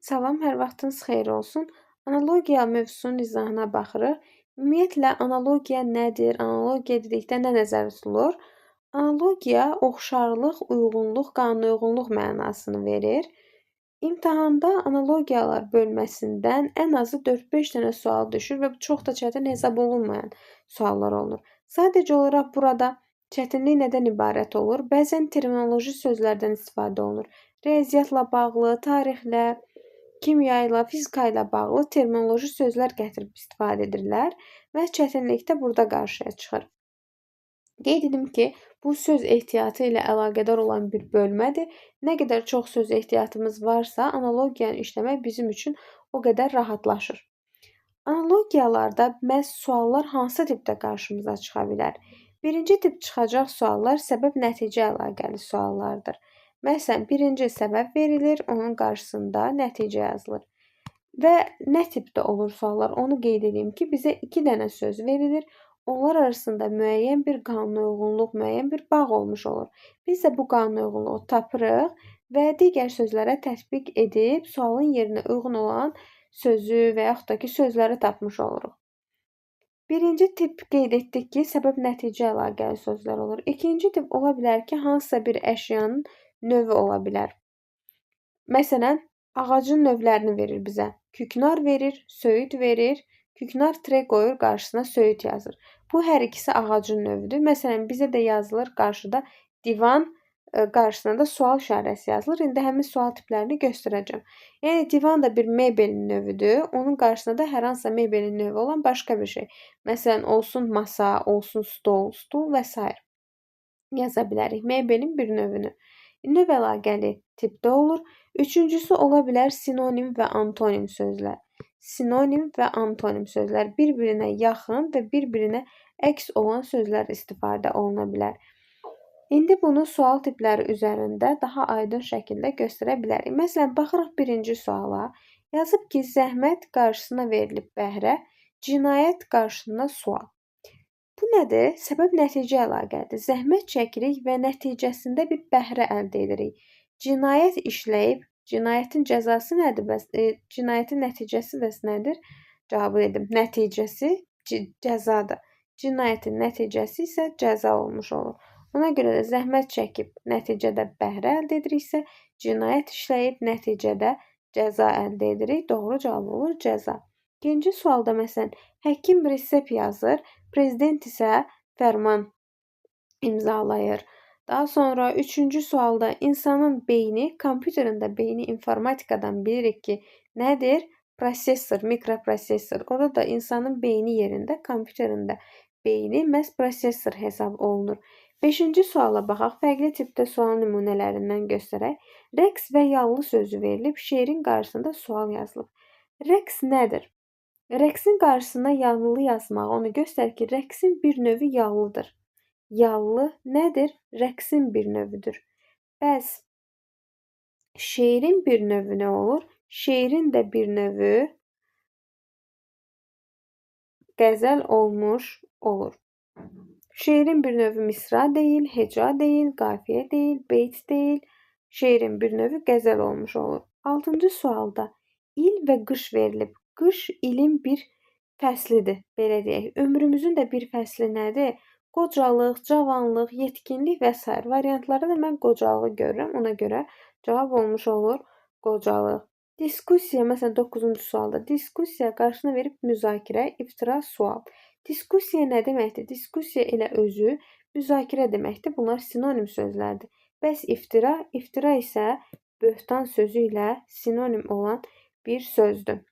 Salam, hər vaxtınız xeyir olsun. Analogiya mövzusunun izahına baxırıq. Ümumiyyətlə, analogiya nədir? Analogiya dedikdə nə nəzərdə tutulur? Analogiya oxşarlıq, uyğunluq, qanunauyğunluq mənasını verir. İmtahanda analogiyalar bölməsindən ən azı 4-5 dənə sual düşür və bu çox da çətin hesab olunmayan suallar olur. Sadəcə olaraq burada çətinlik nədən ibarət olur? Bəzən terminoloji sözlərdən istifadə olunur. Riyaziyyatla bağlı, tarixlə, kimya ilə, fizika ilə bağlı terminoloji sözlər gətirib istifadə edirlər və çətinlik də burada qarşıya çıxır. Qeyd edim ki, bu söz ehtiyatı ilə əlaqədar olan bir bölmədir. Nə qədər çox söz ehtiyatımız varsa, analogiyanı işləmək bizim üçün o qədər rahatlaşır. Analogiyalarda məhz suallar hansı tipdə qarşımıza çıxa bilər? Birinci tip çıxacaq suallar səbəb-nəticə əlaqəli suallardır. Məsələn, birinci səbəb verilir, onun qarşısında nəticə yazılır. Və nə tipdə olur suallar? Onu qeyd edeyim ki, bizə 2 dənə söz verilir. Onlar arasında müəyyən bir qanunauyğunluq, müəyyən bir bağ olmuş olur. Biz də bu qanunauyğunluğu tapırıq və digər sözlərə tətbiq edib sualın yerinə uyğun olan sözü və yaxud da ki, sözləri tapmış oluruq. Birinci tip qeyd etdik ki, səbəb-nəticə əlaqəli sözlər olur. İkinci tip ola bilər ki, hansısa bir əşyanın növü ola bilər. Məsələn, ağacın növlərini verir bizə. Küknar verir, söyüd verir. Küknar tre qoyur, qarşısına söyüd yazır. Bu hər ikisi ağacın növüdür. Məsələn, bizə də yazılır qarşıda divan, qarşısına da sual işarəsi yazılır. İndi həmin sual tiplərini göstərəcəm. Yəni, divan da bir mebelin növüdür. Onun qarşısına da hər hansısa mebelin növü olan başqa bir şey. Məsələn, olsun masa, olsun stol, stul və s. yaza bilərik mebelin bir növünü. Növ əlaqəli tipdə olur. Üçüncüsü ola bilər sinonim və antonim sözlər. Sinonim və antonim sözlər bir-birinə yaxın və bir-birinə əks olan sözlər istifadə oluna bilər. İndi bunu sual tipləri üzərində daha aydın şəkildə göstərə bilərik. Məsələn, baxırıq birinci suala. Yazıb ki, zəhmət qarşısına verilib bəhrə, cinayət qarşısına sual. Bu nədir? Səbəb-nəticə əlaqədir. Zəhmət çəkirik və nəticəsində bir bəhrə əldə edirik. Cinayət işləyib, cinayətin cəzası nədir? Cinayətin nəticəsi bəs nədir? Cavabı dedim. Nəticəsi cəzadır. Cinayətin nəticəsi isə cəza olmuş olur. Ona görə də zəhmət çəkib, nəticədə bəhrə əldə ediriksə, cinayət işləyib, nəticədə cəza əldə edirik. Doğru cavab olur cəza. İkinci sualda məsələn, həkim resept yazır, prezident isə fərman imzalayır. Daha sonra üçüncü sualda insanın beyni, kompüterin də beyni informatikadan bilirik ki, nədir? Prosesor, mikroprosesor. Orada da insanın beyni yerində, kompüterin də beyni məhz prosesor hesab olunur. Beşinci suala baxaq. Fərqli tipdə sual nümunələrindən göstərək. Rəqs və yallı sözü verilib, şeirin qarşısında sual yazılıb. Rəqs nədir? Rəqsin qarşısına yallı yazmaq onu göstərir ki, rəqsin bir növü yallıdır. Yallı nədir? Rəqsin bir növüdür. Bəs şeirin bir növü nə olur? Şeirin də bir növü qəzəl olmuş olur. Şeirin bir növü misra deyil, heca deyil, qafiyə deyil, beyt deyil. Şeirin bir növü qəzəl olmuş olur. 6-cı sualda il və qış verilib. Qış ilin bir fəslidir, belə deyək. Ömrümüzün də bir fəsli nədir? Qocalıq, cavanlıq, yetkinlik və s. variantlarda da mən qocalığı görürəm. Ona görə cavab olmuş olur qocalıq. Diskussiya, məsələn 9-cu sualda diskussiya qarşısına verib müzakirə, iftira, sual. Diskussiya nə deməkdir? Diskussiya elə özü müzakirə deməkdir. Bunlar sinonim sözlərdir. Bəs iftira? İftira isə böhtan sözü ilə sinonim olan bir sözdür.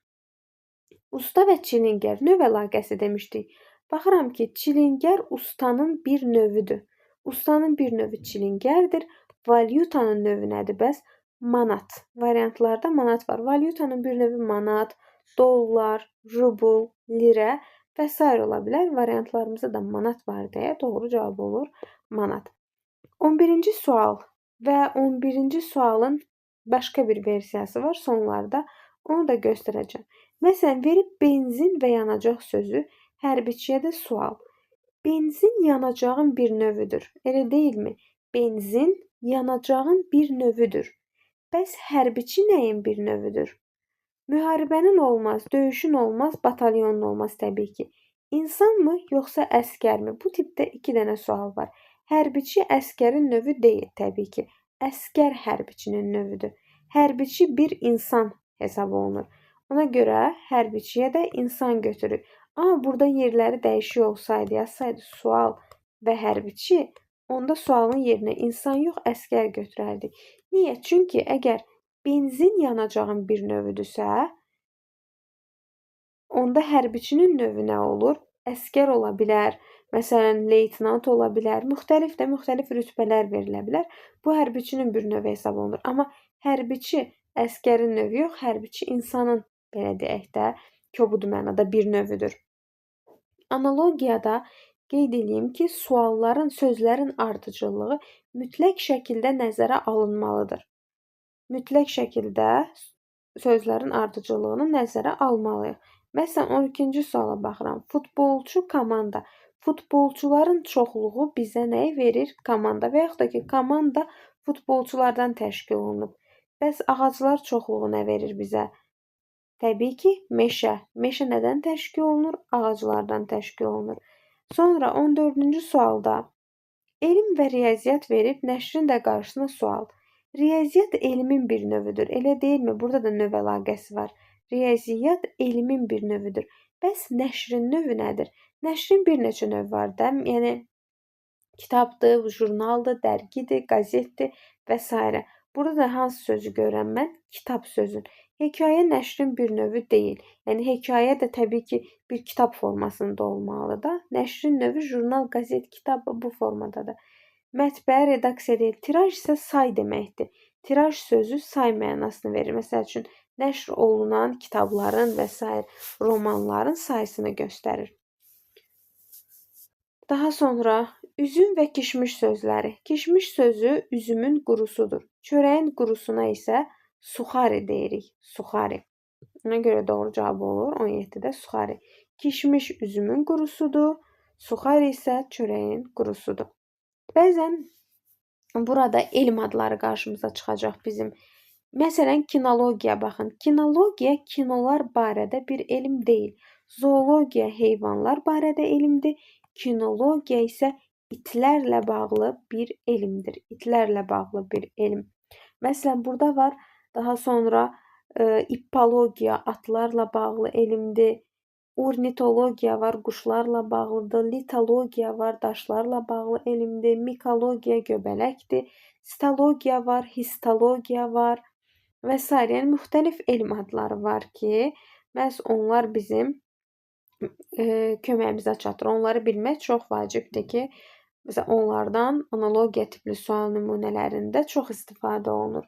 Usta və çilingər növ əlaqəsi demişdik. Baxıram ki, çilingər ustanın bir növüdür. Ustanın bir növü çilingərdir. Valyutanın növü nədir bəs? Manat. Variantlarda manat var. Valyutanın bir növü manat, dollar, rubl, lirə və s. ola bilər. Variantlarımızda da manat var deyə doğru cavab olur manat. 11-ci sual və 11-ci sualın başqa bir versiyası var sonlarda. Onu da göstərəcəm. Məsələn, verib benzin və yanacaq sözü, hərbiçiyə də sual. Benzin yanacağın bir növüdür. Elə deyilmi? Benzin yanacağın bir növüdür. Bəs hərbiçi nəyin bir növüdür? Müharibənin olmaz, döyüşün olmaz, batalyonun olmaz təbii ki. İnsanmı yoxsa əsgərmi? Bu tipdə 2 dənə sual var. Hərbiçi əsgərin növü deyil təbii ki. Əsgər hərbiçinin növüdür. Hərbiçi bir insan hesab olunur. Ona görə hərbiçiyə də insan götürürük. Amma burada yerləri dəyişik olsaydı, yazsaydı sual və hərbiçi, onda sualın yerinə insan yox, əsgər götürərdik. Niyə? Çünki əgər benzin yanacağın bir növüdürsə, onda hərbiçinin növü nə olur? Əsgər ola bilər, məsələn, leytenant ola bilər, müxtəlif rütbələr verilə bilər. Bu hərbiçinin bir növü hesab olunur. Amma hərbiçi əsgərin növü yox, hərbiçi insanın, belə deyək də, kobud mənada bir növüdür. Analogiyada qeyd edeyim ki, sualların, sözlərin ardıcıllığı mütləq şəkildə nəzərə alınmalıdır. Mütləq şəkildə sözlərin ardıcıllığını nəzərə almalıyıq. Məsələn, 12-ci suala baxıram. Futbolçu komanda. Futbolçuların çoxluğu bizə nəyi verir? Komanda və yaxud da ki, komanda futbolçulardan təşkil olunub. Bəs ağaclar çoxluğu nə verir bizə? Təbii ki, meşə. Meşə nədən təşkil olunur? Ağaclardan təşkil olunur. Sonra 14-cü sualda elm və riyaziyyat verib nəşrin də qarşısına sual. Riyaziyyat elmin bir növüdür. Elə deyilmi? Burada da növ əlaqəsi var. Riyaziyyat elmin bir növüdür. Bəs nəşrin növü nədir? Nəşrin bir neçə növ var da. Yəni kitabdır, jurnaldır, dərgidir, qəzetdir və s. Burada da hansı sözü görürəm mən? Kitab sözün. Hekayə nəşrin bir növü deyil. Yəni hekayə də təbii ki, bir kitab formasında olmalıdır da. Nəşrin növü jurnal, qəzet, kitab bu formadadır. Mətbəə redaksiya deyil. Tiraj isə say deməkdir. Tiraj sözü say mənasını verir. Məsəl üçün, nəşr olunan kitabların və s. romanların sayısını göstərir. Daha sonra üzüm və kişmiş sözləri. Kişmiş sözü üzümün qurusudur. Çörəyin qurusuna isə suxari deyirik. Suxari. Ona görə doğru cavab olur 17-də suxari. Kişmiş üzümün qurusudur. Suxari isə çörəyin qurusudur. Bəzən burada elm adları qarşımıza çıxacaq bizim. Məsələn, kinologiya baxın. Kinologiya kinolar barədə bir elm deyil. Zoologiya heyvanlar barədə elmdir. Kinologiya isə itlərlə bağlı bir elmdir. İtlərlə bağlı bir elm. Məsələn, burada var. Daha sonra ippologiya atlarla bağlı elmdir. Ornitologiya var, quşlarla bağlıdır. Litologiya var, daşlarla bağlı elmdir. Mikologiya göbələkdir. Sitologiya var, histologiya var və s. Yəni müxtəlif elm adları var ki, məhz onlar bizim köməyimizə çatır. Onları bilmək çox vacibdir ki, məsələn, onlardan analogiya tipli sual nümunələrində çox istifadə olunur.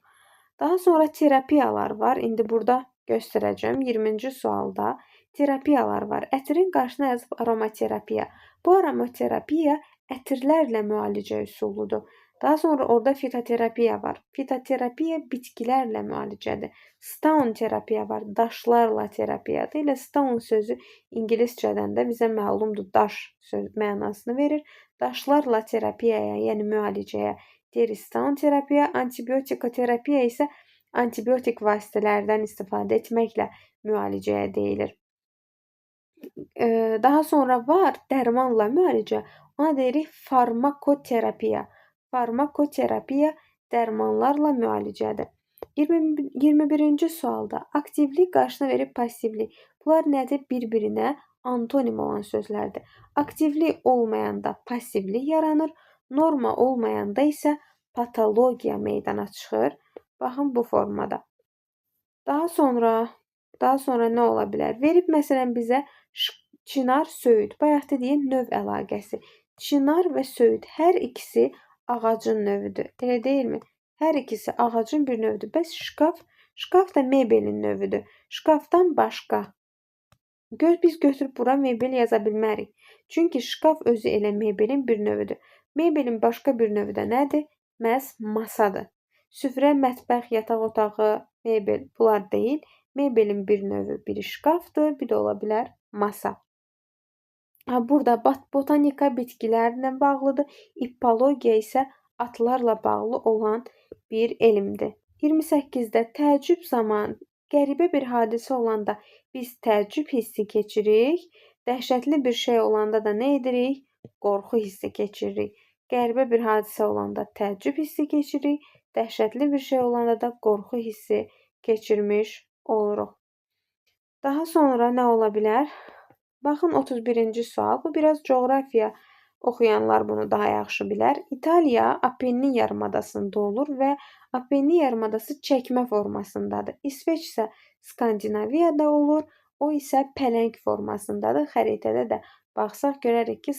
Daha sonra terapiyalar var. İndi burada göstərəcəm 20-ci sualda. Terapiyalar var. Ətirin qarşısına yazıb aromaterapiya. Bu aromaterapiya ətirlərlə müalicə üsuludur. Daha sonra orada fitoterapiya var. Fitoterapiya bitkilərlə müalicədir. Stone terapiya var. Daşlarla terapiyadır. Elə stone sözü ingiliscədən də bizə məlumdur. Daş söz mənasını verir. Daşlarla terapiyaya, yəni müalicəyə deyirik stone terapiya. Antibiotikoterapiyaya isə antibiotik vasitələrdən istifadə etməklə müalicəyə deyilir. Daha sonra var dərmanla müalicə. Ona deyirik farmakoterapiya. Farmakoterapiya dərmanlarla müalicədir. 21-ci sualda aktivlik qarşısına verib passivlik. Bunlar nədir? Bir-birinə antonim olan sözlərdir. Aktivlik olmayanda passivlik yaranır. Norma olmayanda isə patologiya meydana çıxır. Baxın bu formada. Daha sonra nə ola bilər? Verib məsələn bizə Çinar, söyüd. Bayaq dediyim növ əlaqəsi. Çinar və söyüd hər ikisi ağacın növüdür. Elə deyilmi? Hər ikisi ağacın bir növüdür. Bəs şkaf da mebelin növüdür. Şkafdan başqa. Biz götürüb bura mebel yaza bilmərik. Çünki şkaf özü elə mebelin bir növüdür. Mebelin başqa bir növü də nədir? Məhz masadır. Süfrə, mətbəx, yataq otağı, mebel bunlar deyil. Mebelin bir növü biri şkafdır, bir də ola bilər masa. Burada botanika bitkilərlə bağlıdır. İppologiya isə atlarla bağlı olan bir elmdir. 28-də təəccüb zamanı Qəribə bir hadisə olanda biz təəccüb hissi keçiririk. Dəhşətli bir şey olanda da nə edirik? Qorxu hissi keçiririk. Qəribə bir hadisə olanda təəccüb hissi keçiririk. Dəhşətli bir şey olanda da qorxu hissi keçirmiş oluruq. Daha sonra nə ola bilər? Baxın 31-ci sual. Bu biraz coğrafiya oxuyanlar bunu daha yaxşı bilər. İtaliya Apennin yarımadasında olur və Apennin yarımadası çəkmə formasındadır. İsveç isə Skandinaviyada olur. O isə pələng formasındadır. Xəritədə də baxsaq görərik ki,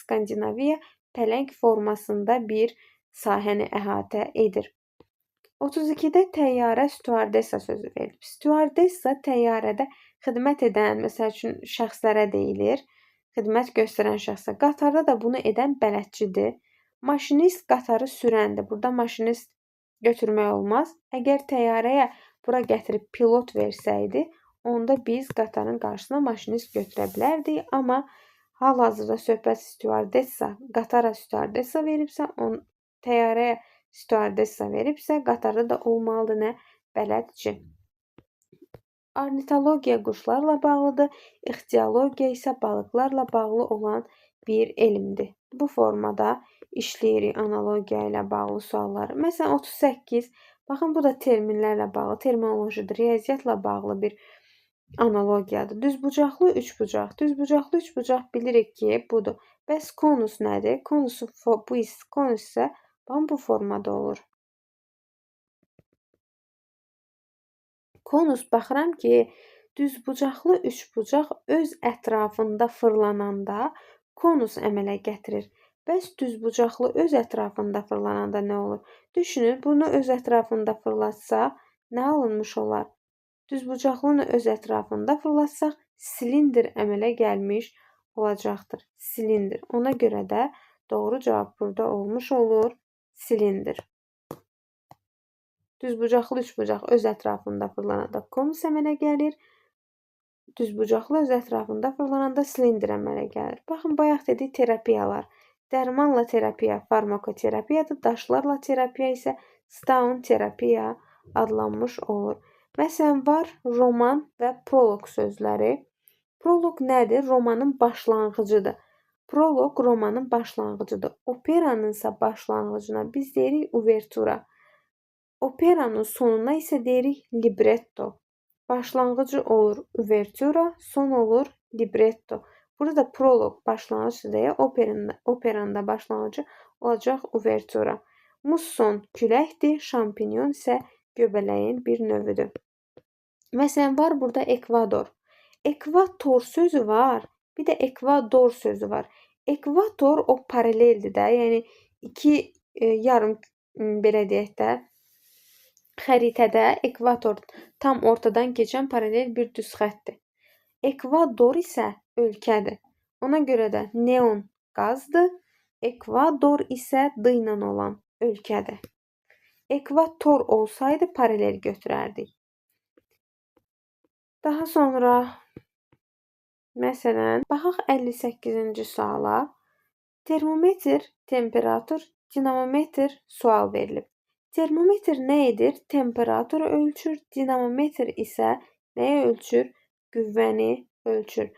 Skandinaviya pələng formasında bir sahəni əhatə edir. 32-də təyyarə stüardessa sözü verilib. Stüardessa təyyarədə xidmət edən, məsəl üçün şəxslərə deyilir. Xidmət göstərən şəxsə. Qatarda da bunu edən bələdçidir. Maşinist qatarı sürəndir. Burada maşinist götürmək olmaz. Əgər təyyarəyə bura gətirib pilot versəydi, onda biz qatarın qarşısına maşinist götürə bilərdik. Amma hal-hazırda söhbət stüardessa, qatara stüardessa veribsə, təyyarəyə stüardessa veribsə, qatarda da olmalıdır nə? Bələdçi. Ornitologiya quşlarla bağlıdır, ixtiyologiya isə balıqlarla bağlı olan bir elmdir. Bu formada işləyirik analogiya ilə bağlı sualları. Məsələn 38. Baxın bu da terminlərlə bağlı, terminolojidir, riyaziyyatla bağlı bir analogiyadır. Düzbucaqlı üçbucaq. Düzbucaqlı üçbucaq bilirik ki, budur. Bəs konus nədir? Konus isə bu formada olur. Konus baxıram ki, düzbucaqlı üçbucaq öz ətrafında fırlananda konus əmələ gətirir. Bəs düzbucaqlı öz ətrafında fırlananda nə olur? Düşünün, bunu öz ətrafında fırlatsa nə alınmış olar? Düzbucaqlını öz ətrafında fırlatsaq silindr əmələ gəlmiş olacaqdır. Silindr. Ona görə də doğru cavab burada olmuş olur. Silindr. Düzbucaqlı üçbucaq öz ətrafında fırlananda konus əmələ gəlir. Düzbucaqlı öz ətrafında fırlananda silindr əmələ gəlir. Baxın, bayaq dedik terapiyalar. Dərmanla terapiya farmakoterapiyadır. Daşlarla terapiya isə Staun terapiya adlanmış olur. Məsələn, var roman və proloq sözləri. Proloq nədir? Romanın başlanğıcıdır. Proloq romanın başlanğıcıdır. Operanın isə başlanğıcına biz deyirik uvertura. Operanın sonuna isə deyirik libretto. Başlanğıcı olur uvertura, son olur libretto. Burada proloq başlanğıcı deyə operanın da başlanğıcı olacaq uvertura. Musson küləkdir, şampinyon isə göbələyin bir növüdür. Məsələn, var burada ekvador. Ekvator sözü var, bir də ekvador sözü var. Ekvator o paraleldir də, yəni iki yarım belə deyək də, xəritədə ekvator tam ortadan keçən paralel bir düz xəttdir. Ekvador isə ölkədir. Ona görə də neon qazdır. Ekvador isə D ilə olan ölkədir. Ekvator olsaydı paralel götürərdik. Daha sonra məsələn, baxaq 58-ci suala. Termometr, temperatur, dinamometr sual verilib. Termometr nə edir? Temperaturu ölçür. Dinamometr isə nəyi ölçür? Qüvvəni ölçür.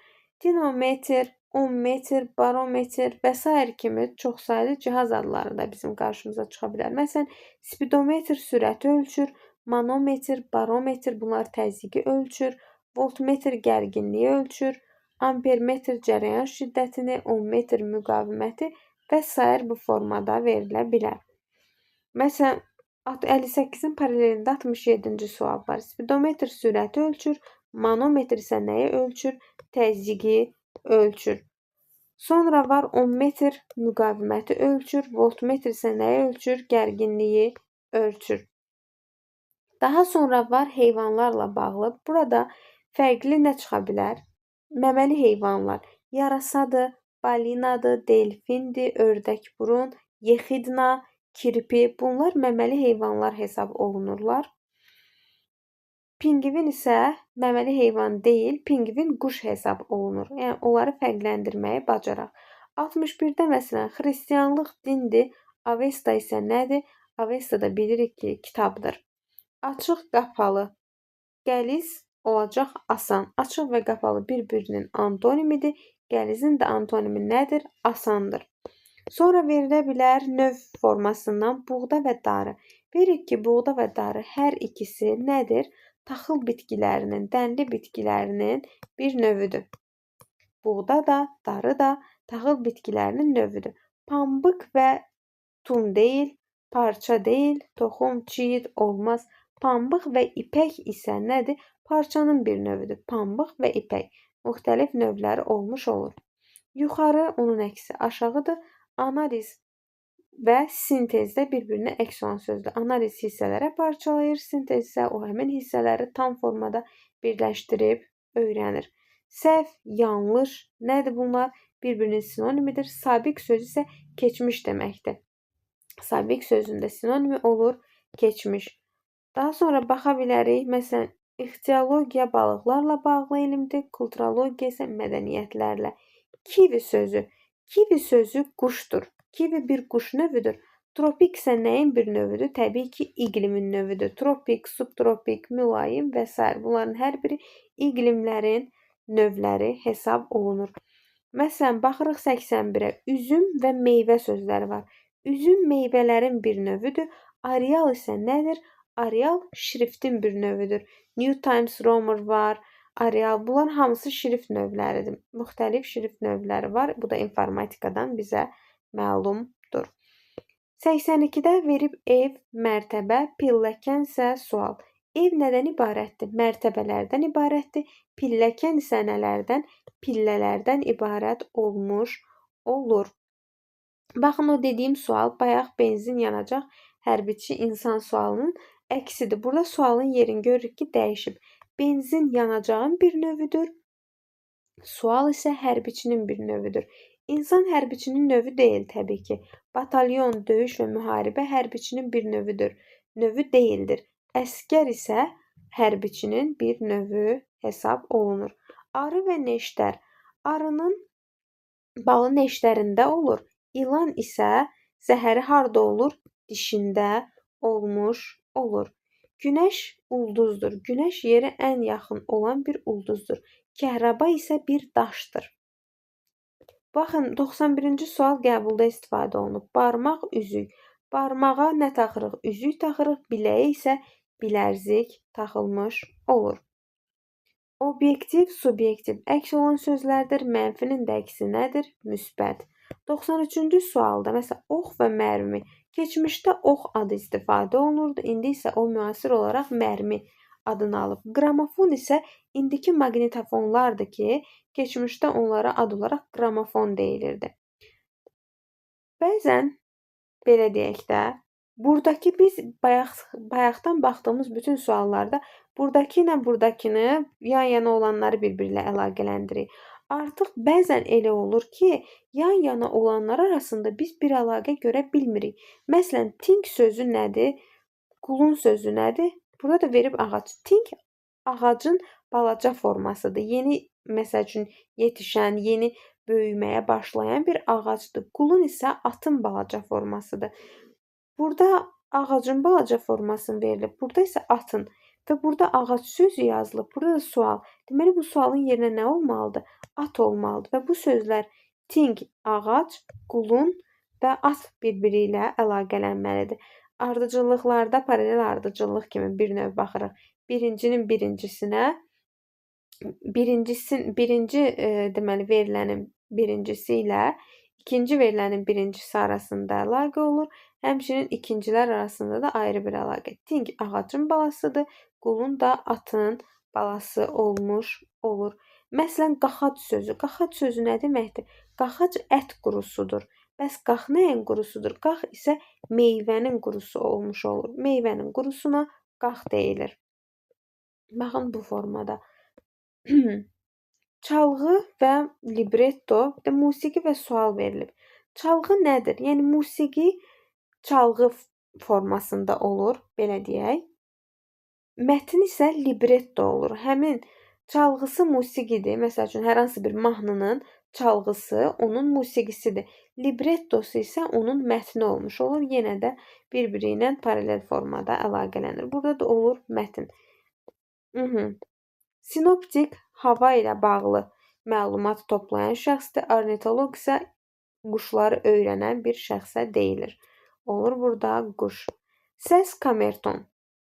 Dinamometr, ohmmetr, barometr və s. kimi çoxsaylı cihaz adları da bizim qarşımıza çıxa bilər. Məsələn, spidometr sürəti ölçür, manometr, barometr bunlar təzyiqi ölçür, voltmetr gərginliyi ölçür, ampermetr cərəyan şiddətini, ohmmetr müqaviməti və s. bu formada verilə bilər. Məsələn, 58-in paralelində 67-ci sual var. Spidometr sürəti ölçür, manometr isə nəyi ölçür? Təzyiqi ölçür. Sonra var ohmmetr müqaviməti ölçür, voltmetr isə nəyi ölçür? Gərginliyi ölçür. Daha sonra var heyvanlarla bağlı. Burada fərqli nə çıxa bilər? Məməli heyvanlar. Yarasadır, balinadır, delfindir, ördəkburun, yexidna, kirpi. Bunlar məməli heyvanlar hesab olunurlar. Pinqvin isə məməli heyvan deyil, pinqvin quş hesab olunur. Yəni, onları fərqləndirməyi bacaraq. 61-də məsələn, xristianlıq dindir, Avesta isə nədir? Avesta da bilirik ki, kitabdır. Açıq, qapalı. Qəliz olacaq asan. Açıq və qapalı bir-birinin antonimidir. Qəlizin də antonimi nədir? Asandır. Sonra verilə bilər növ formasından buğda və darı. Veririk ki, buğda və darı hər ikisi nədir? Taxıl bitkilərinin, dənli bitkilərinin bir növüdür. Buğda da, darı da taxıl bitkilərinin növüdür. Pambıq və tun deyil, parça deyil, toxum, çiyid olmaz. Pambıq və ipək isə nədir? Parçanın bir növüdür. Pambıq və ipək müxtəlif növləri olmuş olur. Yuxarı onun əksi aşağıdır. Analiz və sintezdə bir-birinə əks olan sözdür. Analiz hissələrə parçalayır, sintez isə o həmin hissələri tam formada birləşdirib öyrənir. Səhv, yanlış, nədir bunlar? Bir-birinin sinonimidir. Sabiq sözü isə keçmiş deməkdir. Sabiq sözündə sinonimi olur keçmiş. Daha sonra baxa bilərik. Məsələn, ixtiyologiya balıqlarla bağlı elmdir, kulturologiya isə mədəniyyətlərlə. Kivi sözü. Kivi sözü quşdur. Kivi bir quş növüdür. Tropik isə nəyin bir növüdür? Təbii ki, iqlimin növüdür. Tropik, subtropik, mülayim və s. Bunların hər biri iqlimlərin növləri hesab olunur. Məsələn, baxırıq 81-ə. Üzüm və meyvə sözləri var. Üzüm meyvələrin bir növüdür. Areal isə nədir? Areal şriftin bir növüdür. New Times Roman var. Areal. Bunlar hamısı şrift növləridir. Müxtəlif şrift növləri var. Bu da informatikadan bizə məlumdur. 82-də verib ev, mərtəbə, pilləkən isə sual. Ev nədən ibarətdir? Mərtəbələrdən ibarətdir. Pilləkən isə nələrdən? Pillələrdən ibarət olmuş olur. Baxın, o dediyim sual bayaq benzin yanacaq, hərbiçi insan sualının əksidir. Burada sualın yerini görürük ki, dəyişib. Benzin yanacağın bir növüdür. Sual isə hərbiçinin bir növüdür. İnsan hərbiçinin növü deyil təbii ki. Batalyon, döyüş və müharibə hərbiçinin bir növüdür. Növü deyildir. Əskər isə hərbiçinin bir növü hesab olunur. Arı və neştər. Arının balı neştərində olur. İlan isə zəhəri harda olur? Dişində olmuş olur. Günəş ulduzdur. Günəş yerə ən yaxın olan bir ulduzdur. Kəhraba isə bir daşdır. Baxın, 91-ci sual qəbulda istifadə olunub. Barmaq, üzük. Barmağa nə taxırıq? Üzük taxırıq. Biləyə isə bilərzik taxılmış olur. Obyektiv, subyektiv. Əks olan sözlərdir. Mənfinin də əksi nədir? Müsbət. 93-cü sualda, məsələn, ox və mərmi. Keçmişdə ox adı istifadə olunurdu. İndi isə o müasir olaraq mərmi adını alıb. Qramofon isə indiki maqnitofonlardır ki, keçmişdə onlara ad olaraq qramofon deyilirdi. Bəzən, belə deyək də, buradakı biz bayaqdan baxdığımız bütün suallarda buradakı ilə buradakını, yan-yana olanları bir-biri ilə əlaqələndirik. Artıq bəzən elə olur ki, yan-yana olanlar arasında biz bir əlaqə görə bilmirik. Məsələn, tink sözü nədir? Qulun sözü nədir? Burada da verib ağac. Tink ağacın balaca formasıdır. Yeni, məsəl üçün, yetişən, yeni böyüməyə başlayan bir ağacdır. Qulun isə atın balaca formasıdır. Burada ağacın balaca formasını verilib. Burada isə atın. Və burada ağac sözü yazılıb. Burada da sual. Deməli, bu sualın yerinə nə olmalıdır? At olmalıdır. Və bu sözlər tink, ağac, qulun və at bir-biri ilə əlaqələnməlidir. Ardıcıllıqlarda paralel ardıcıllıq kimi bir növ baxırıq. Birincinin birincisinə, birinci deməli verilənin birincisi ilə ikinci verilənin birincisi arasında əlaqə olur. Həmçinin ikincilər arasında da ayrı bir əlaqə. Tink ağacın balasıdır, qulun da atın balası olmuş olur. Məsələn, qaxac sözü. Qaxac sözü nə deməkdir? Qaxac ət qurusudur. Bəs qax nəyin qurusudur? Qax isə meyvənin qurusu olmuş olur. Meyvənin qurusuna qax deyilir. Baxın bu formada. Çalğı və libretto, musiqi və sual verilib. Çalğı nədir? Yəni musiqi çalğı formasında olur, belə deyək. Mətn isə libretto olur. Həmin çalğısı musiqidir. Məsəl üçün, hər hansı bir mahnının çalğısı onun musiqisidir. Librettosu isə onun mətni olmuş olur. Yenə də bir-biri ilə paralel formada əlaqələnir. Burada da olur mətn. Sinoptik hava ilə bağlı məlumat toplayan şəxsdir. Ornitoloq isə quşları öyrənən bir şəxsə deyilir. Olur burada quş. Səs kamerton.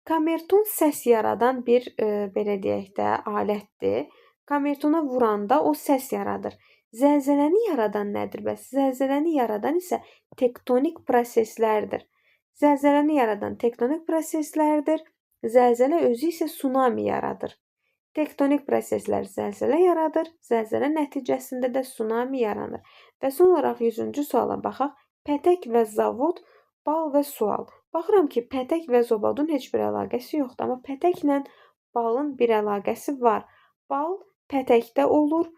Kamerton səs yaradan bir belə deyək də alətdir. Kamertona vuranda o səs yaradır. Zəlzələni yaradan nədir bəs? Zəlzələni yaradan isə tektonik proseslərdir. Zəlzələni yaradan tektonik proseslərdir. Zəlzələ özü isə tsunami yaradır. Tektonik proseslər zəlzələ yaradır. Zəlzələ nəticəsində də tsunami yaranır. Və son olaraq 100-cü suala baxaq. Pətək və zavod, bal və sual. Baxıram ki, pətək və zobodun heç bir əlaqəsi yoxdur, amma pətəklə balın bir əlaqəsi var. Bal pətəkdə olur.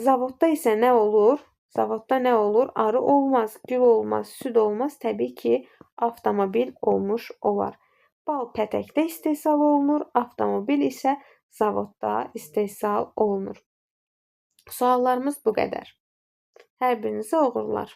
Zavodda isə nə olur? Zavodda nə olur? Arı olmaz, gül olmaz, süd olmaz. Təbii ki, avtomobil olmuş olar. Bal pətəkdə istehsal olunur, avtomobil isə zavodda istehsal olunur. Suallarımız bu qədər. Hər birinizə uğurlar.